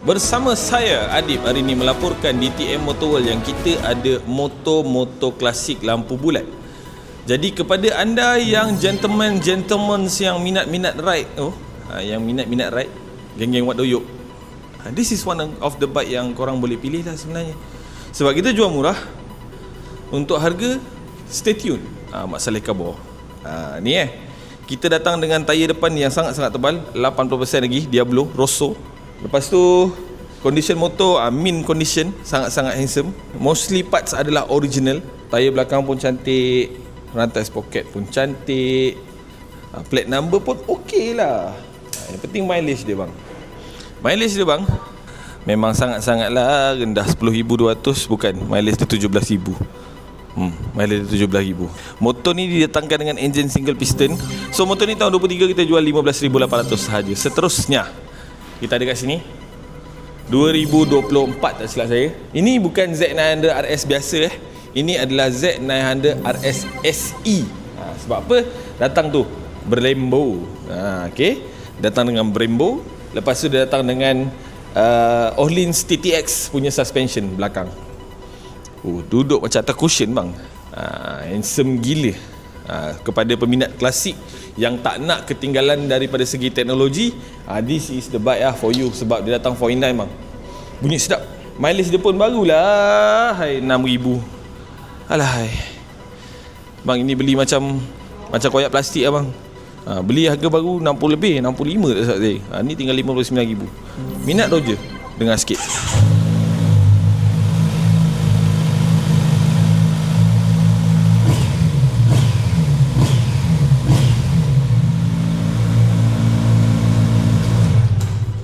Bersama saya Adib hari ini melaporkan di TM Motor World yang kita ada motor-motor klasik lampu bulat. Jadi kepada anda yang gentlemen yang minat-minat ride yang minat-minat ride, geng-geng Wat Doyok, this is one of the bike yang korang boleh pilih lah sebenarnya. Sebab kita jual murah. Untuk harga, stay tune. Mak Saleh Kabor. Ni kita datang dengan tayar depan yang sangat-sangat tebal, 80% lagi, Diablo, Rosso. Lepas tu condition motor mint condition, sangat-sangat handsome. Mostly parts adalah original. Tayar belakang pun cantik, rantai sprocket pun cantik, plate number pun okey lah. Yang penting mileage dia bang. Mileage dia bang memang sangat-sangatlah rendah, 10,200 bukan, mileage dia 17,000. Mileage dia 17,000. Motor ni didatangkan dengan enjin single piston. So motor ni tahun 23 kita jual 15,800 sahaja. Seterusnya kita ada kat sini 2024 tak silap saya. Ini bukan Z900 RS biasa Ini adalah Z900 RS SE. Sebab apa? Datang tu berlembo. Okey. Datang dengan Brembo. Lepas tu dia datang dengan Öhlins TTX punya suspension belakang. Duduk macam atas cushion bang. Handsome gila. Kepada peminat klasik yang tak nak ketinggalan daripada segi teknologi, this is the bike for you. Sebab dia datang 4in9 bang. Bunyi sedap. Mileage dia pun barulah, 6,000. Alahai bang, ini beli macam koyak plastik lah bang. Beli harga baru 60 lebih, 65 tak salah saya. Ni tinggal 59,000. Minat Roger? Dengar sikit.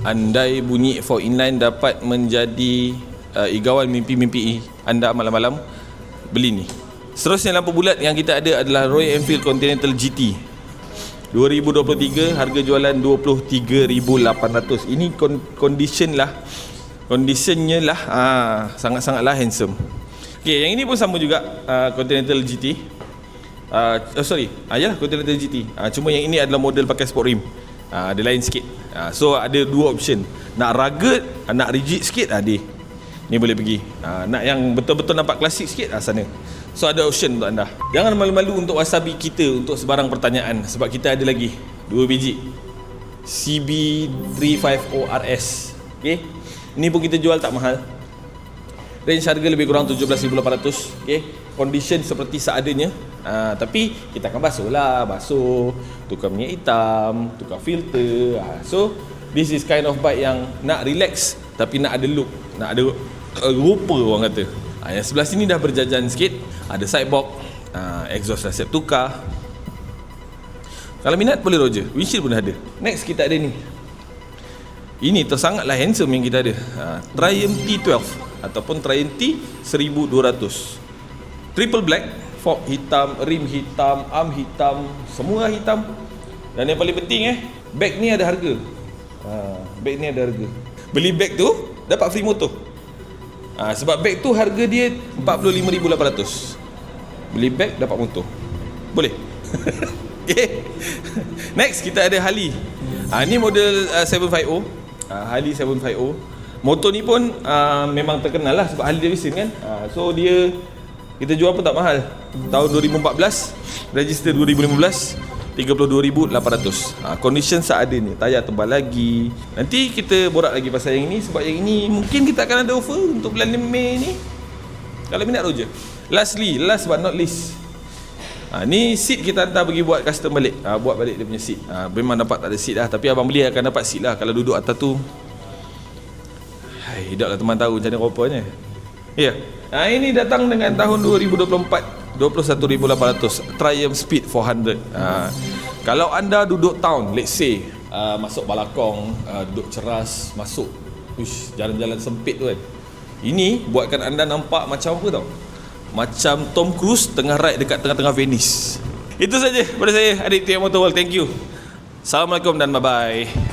Andai bunyi 4in9 dapat menjadi igawan mimpi-mimpi anda malam-malam, beli ni. Seterusnya lampu bulat yang kita ada adalah Royal Enfield Continental GT 2023, harga jualan 23,800. Ini conditionnya lah sangat-sangatlah handsome. Okay, yang ini pun sama juga, Continental GT. Yalah, Continental GT. Cuma yang ini adalah model pakai sport rim. Dia lain sikit. So ada dua option. Nak rugged, nak rigid sikit, ni boleh pergi. Nak yang betul-betul nampak klasik sikit, sana. So ada option untuk anda. Jangan malu-malu untuk wasabi kita untuk sebarang pertanyaan. Sebab kita ada lagi 2 biji CB350RS. Okay, ni pun kita jual tak mahal. Range harga lebih kurang 17,800. Okay, condition seperti seadanya. Tapi kita akan basuh, tukar minyak hitam, tukar filter. So this is kind of bike yang nak relax tapi nak ada look, nak ada rupa orang kata. Yang sebelah sini dah berjajan sikit. Ada sidebox, exhaust dah siap tukar. Kalau minat boleh Roger. Windshield pun dah ada. Next kita ada ni. Ini sangatlah handsome yang kita ada. Triumph T12 ataupun Triumph T1200. Triple black, fork hitam, rim hitam, arm hitam, semua hitam. Dan yang paling penting bag ni ada harga. Bag ni ada harga. Beli bag tu dapat free motor. Sebab bag tu harga dia 45,800. Beli bag dapat motor. Boleh. Okay. Next kita ada Harley. Ni model 750. Harley 750. Motor ni pun memang terkenal lah sebab Harley Davidson kan. So dia kita jual pun tak mahal. Tahun 2014, register 2015, 32,800. Condition seadanya, tayar tebal lagi. Nanti kita borak lagi pasal yang ini. Sebab yang ini mungkin kita akan ada offer untuk bulan Mei ni, kalau minat Roger. Last but not least, ni seat kita hantar pergi buat custom balik. Buat balik dia punya seat. Memang dapat tak ada seat lah, tapi abang beli akan dapat seat lah. Kalau duduk atas tu, hidup lah teman tahu macam mana rupanya. Ya. Ini datang dengan tahun 2024, 21,800. Triumph Speed 400. Kalau anda duduk town, let's say masuk Balakong, duduk Ceras, masuk jalan-jalan sempit tu kan, ini buatkan anda nampak macam apa tau, macam Tom Cruise tengah ride dekat tengah-tengah Venice. Itu saja pada saya, Adik TM Motor World. Thank you. Assalamualaikum dan bye-bye.